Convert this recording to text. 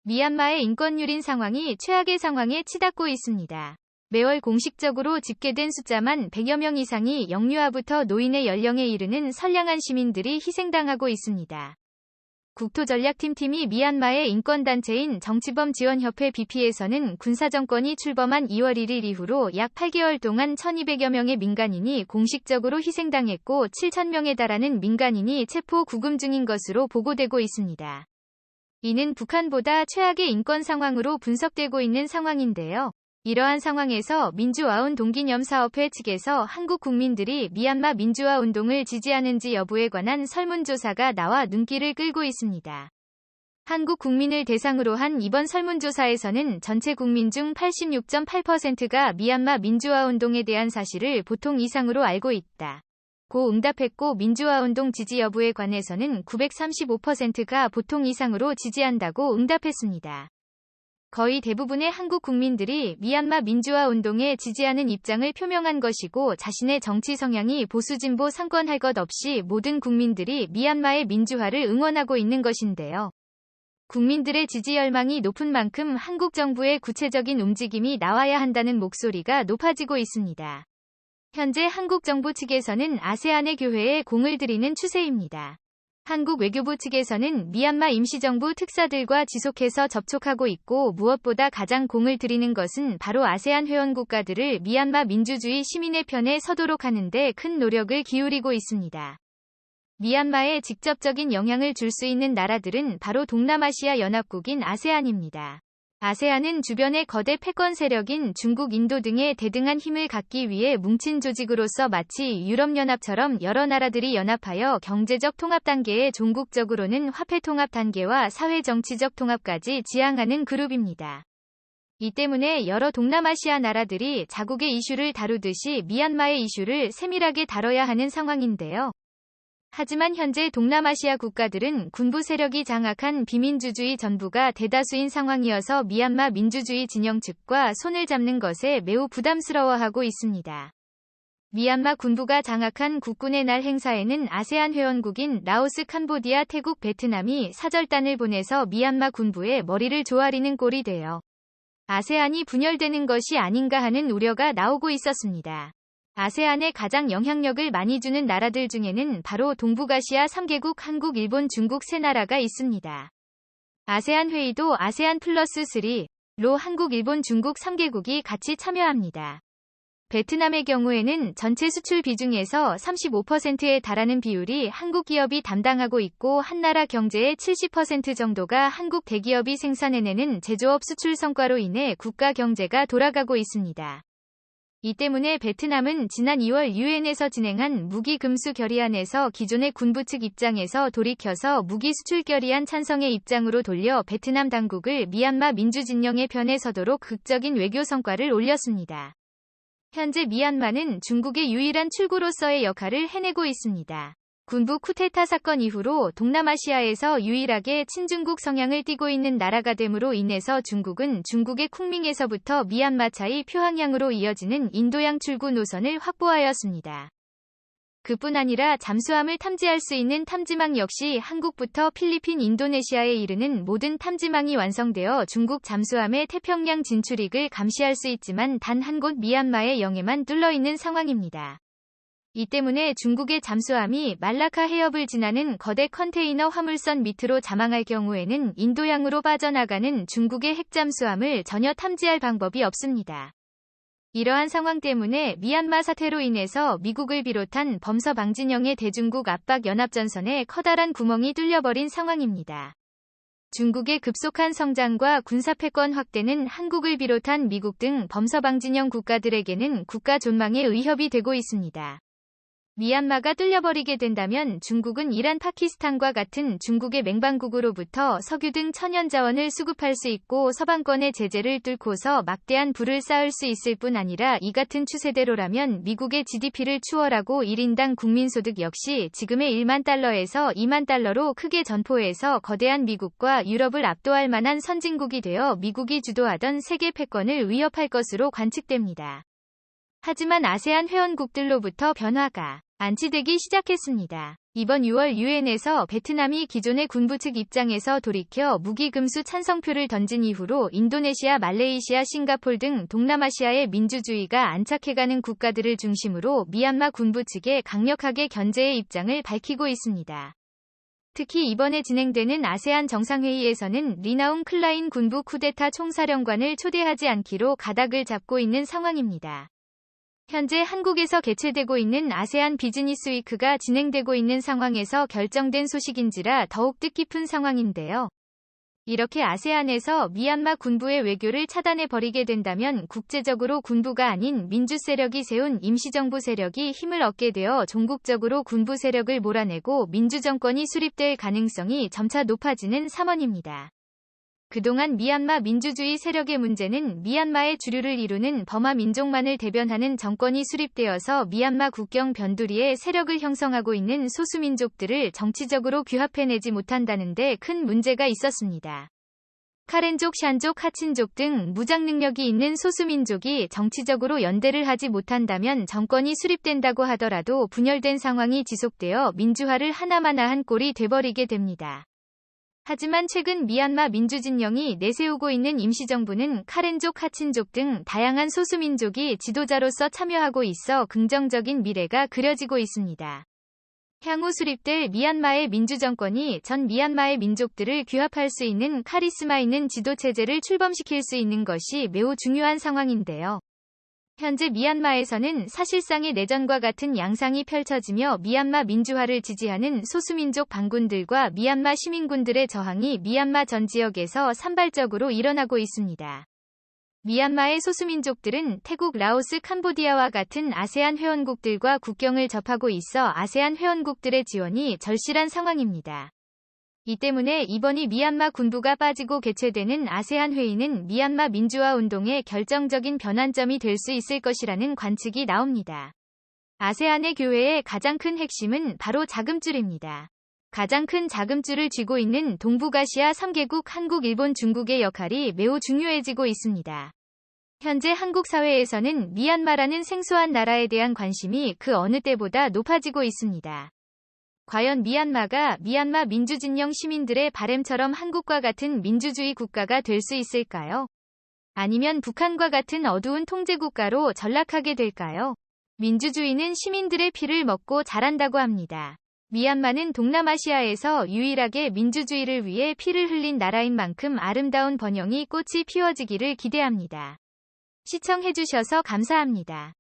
미얀마의 인권 유린 상황이 최악의 상황에 치닫고 있습니다. 매월 공식적으로 집계된 숫자만 100여 명 이상이 영유아부터 노인의 연령에 이르는 선량한 시민들이 희생당하고 있습니다. 국토전략팀이 미얀마의 인권단체인 정치범지원협회 BP에서는 군사정권이 출범한 2월 1일 이후로 약 8개월 동안 1200여 명의 민간인이 공식적으로 희생당했고 7000명에 달하는 민간인이 체포 구금 중인 것으로 보고되고 있습니다. 이는 북한보다 최악의 인권 상황으로 분석되고 있는 상황인데요. 이러한 상황에서 민주화운동기념사업회 측에서 한국 국민들이 미얀마 민주화 운동을 지지하는지 여부에 관한 설문조사가 나와 눈길을 끌고 있습니다. 한국 국민을 대상으로 한 이번 설문조사에서는 전체 국민 중 86.8%가 미얀마 민주화 운동에 대한 사실을 보통 이상으로 알고 있다 고 응답했고 민주화운동 지지 여부에 관해서는 935%가 보통 이상으로 지지한다고 응답했습니다. 거의 대부분의 한국 국민들이 미얀마 민주화 운동에 지지하는 입장을 표명한 것이고 자신의 정치 성향이 보수 진보 상관할 것 없이 모든 국민들이 미얀마의 민주화를 응원하고 있는 것인데요. 국민들의 지지 열망이 높은 만큼 한국 정부의 구체적인 움직임이 나와야 한다는 목소리가 높아지고 있습니다. 현재 한국 정부 측에서는 아세안의 교회에 공을 들이는 추세입니다. 한국 외교부 측에서는 미얀마 임시정부 특사들과 지속해서 접촉하고 있고 무엇보다 가장 공을 들이는 것은 바로 아세안 회원 국가들을 미얀마 민주주의 시민의 편에 서도록 하는 데 큰 노력을 기울이고 있습니다. 미얀마에 직접적인 영향을 줄 수 있는 나라들은 바로 동남아시아 연합국인 아세안입니다. 아세안은 주변의 거대 패권 세력인 중국, 인도 등의 대등한 힘을 갖기 위해 뭉친 조직으로서 마치 유럽연합처럼 여러 나라들이 연합하여 경제적 통합 단계에 종국적으로는 화폐 통합 단계와 사회 정치적 통합까지 지향하는 그룹입니다. 이 때문에 여러 동남아시아 나라들이 자국의 이슈를 다루듯이 미얀마의 이슈를 세밀하게 다뤄야 하는 상황인데요. 하지만 현재 동남아시아 국가들은 군부 세력이 장악한 비민주주의 정부가 대다수인 상황이어서 미얀마 민주주의 진영 측과 손을 잡는 것에 매우 부담스러워하고 있습니다. 미얀마 군부가 장악한 국군의 날 행사에는 아세안 회원국인 라오스, 캄보디아, 태국, 베트남이 사절단을 보내서 미얀마 군부의 머리를 조아리는 꼴이 되어 아세안이 분열되는 것이 아닌가 하는 우려가 나오고 있었습니다. 아세안에 가장 영향력을 많이 주는 나라들 중에는 바로 동북아시아 3개국 한국, 일본, 중국 세 나라가 있습니다. 아세안 회의도 아세안 플러스 3로 한국, 일본, 중국 3개국이 같이 참여합니다. 베트남의 경우에는 전체 수출 비중에서 35%에 달하는 비율이 한국 기업이 담당하고 있고 한 나라 경제의 70% 정도가 한국 대기업이 생산해내는 제조업 수출 성과로 인해 국가 경제가 돌아가고 있습니다. 이 때문에 베트남은 지난 2월 유엔에서 진행한 무기 금수 결의안에서 기존의 군부 측 입장에서 돌이켜서 무기 수출 결의안 찬성의 입장으로 돌려 베트남 당국을 미얀마 민주진영의 편에 서도록 극적인 외교 성과를 올렸습니다. 현재 미얀마는 중국의 유일한 출구로서의 역할을 해내고 있습니다. 군부 쿠데타 사건 이후로 동남아시아에서 유일하게 친중국 성향을 띠고 있는 나라가 됨으로 인해서 중국은 중국의 쿵밍에서부터 미얀마차의 표항양으로 이어지는 인도양 출구 노선을 확보하였습니다. 그뿐 아니라 잠수함을 탐지할 수 있는 탐지망 역시 한국부터 필리핀, 인도네시아에 이르는 모든 탐지망이 완성되어 중국 잠수함의 태평양 진출익을 감시할 수 있지만 단 한 곳 미얀마의 영해만 뚫려 있는 상황입니다. 이 때문에 중국의 잠수함이 말라카 해협을 지나는 거대 컨테이너 화물선 밑으로 잠항할 경우에는 인도양으로 빠져나가는 중국의 핵잠수함을 전혀 탐지할 방법이 없습니다. 이러한 상황 때문에 미얀마 사태로 인해서 미국을 비롯한 범서방진영의 대중국 압박 연합전선에 커다란 구멍이 뚫려버린 상황입니다. 중국의 급속한 성장과 군사패권 확대는 한국을 비롯한 미국 등 범서방진영 국가들에게는 국가 존망의 위협이 되고 있습니다. 미얀마가 뚫려버리게 된다면 중국은 이란, 파키스탄과 같은 중국의 맹방국으로부터 석유 등 천연자원을 수급할 수 있고 서방권의 제재를 뚫고서 막대한 부를 쌓을 수 있을 뿐 아니라 이 같은 추세대로라면 미국의 GDP를 추월하고 1인당 국민소득 역시 지금의 1만 달러에서 2만 달러로 크게 전포해서 거대한 미국과 유럽을 압도할 만한 선진국이 되어 미국이 주도하던 세계 패권을 위협할 것으로 관측됩니다. 하지만 아세안 회원국들로부터 변화가 안치되기 시작했습니다. 이번 6월 유엔에서 베트남이 기존의 군부 측 입장에서 돌이켜 무기 금수 찬성표를 던진 이후로 인도네시아, 말레이시아, 싱가폴 등 동남아시아의 민주주의가 안착해가는 국가들을 중심으로 미얀마 군부 측에 강력하게 견제의 입장을 밝히고 있습니다. 특히 이번에 진행되는 아세안 정상회의에서는 리나웅 클라인 군부 쿠데타 총사령관을 초대하지 않기로 가닥을 잡고 있는 상황입니다. 현재 한국에서 개최되고 있는 아세안 비즈니스 위크가 진행되고 있는 상황에서 결정된 소식인지라 더욱 뜻깊은 상황인데요. 이렇게 아세안에서 미얀마 군부의 외교를 차단해버리게 된다면 국제적으로 군부가 아닌 민주 세력이 세운 임시정부 세력이 힘을 얻게 되어 종국적으로 군부 세력을 몰아내고 민주정권이 수립될 가능성이 점차 높아지는 삼원입니다. 그동안 미얀마 민주주의 세력의 문제는 미얀마의 주류를 이루는 버마 민족만을 대변하는 정권이 수립되어서 미얀마 국경 변두리에 세력을 형성하고 있는 소수민족들을 정치적으로 규합해내지 못한다는 데 큰 문제가 있었습니다. 카렌족, 샨족, 하친족 등 무장 능력이 있는 소수민족이 정치적으로 연대를 하지 못한다면 정권이 수립된다고 하더라도 분열된 상황이 지속되어 민주화를 하나마나한 꼴이 돼버리게 됩니다. 하지만 최근 미얀마 민주진영이 내세우고 있는 임시정부는 카렌족, 하친족 등 다양한 소수민족이 지도자로서 참여하고 있어 긍정적인 미래가 그려지고 있습니다. 향후 수립될 미얀마의 민주정권이 전 미얀마의 민족들을 규합할 수 있는 카리스마 있는 지도체제를 출범시킬 수 있는 것이 매우 중요한 상황인데요. 현재 미얀마에서는 사실상의 내전과 같은 양상이 펼쳐지며 미얀마 민주화를 지지하는 소수민족 반군들과 미얀마 시민군들의 저항이 미얀마 전 지역에서 산발적으로 일어나고 있습니다. 미얀마의 소수민족들은 태국, 라오스, 캄보디아와 같은 아세안 회원국들과 국경을 접하고 있어 아세안 회원국들의 지원이 절실한 상황입니다. 이 때문에 이번이 미얀마 군부가 빠지고 개최되는 아세안 회의는 미얀마 민주화 운동의 결정적인 변환점이 될 수 있을 것이라는 관측이 나옵니다. 아세안의 교회의 가장 큰 핵심은 바로 자금줄입니다. 가장 큰 자금줄을 쥐고 있는 동북아시아 3개국 한국, 일본, 중국의 역할이 매우 중요해지고 있습니다. 현재 한국 사회에서는 미얀마라는 생소한 나라에 대한 관심이 그 어느 때보다 높아지고 있습니다. 과연 미얀마가 미얀마 민주진영 시민들의 바램처럼 한국과 같은 민주주의 국가가 될 수 있을까요? 아니면 북한과 같은 어두운 통제국가로 전락하게 될까요? 민주주의는 시민들의 피를 먹고 자란다고 합니다. 미얀마는 동남아시아에서 유일하게 민주주의를 위해 피를 흘린 나라인 만큼 아름다운 번영이 꽃이 피워지기를 기대합니다. 시청해주셔서 감사합니다.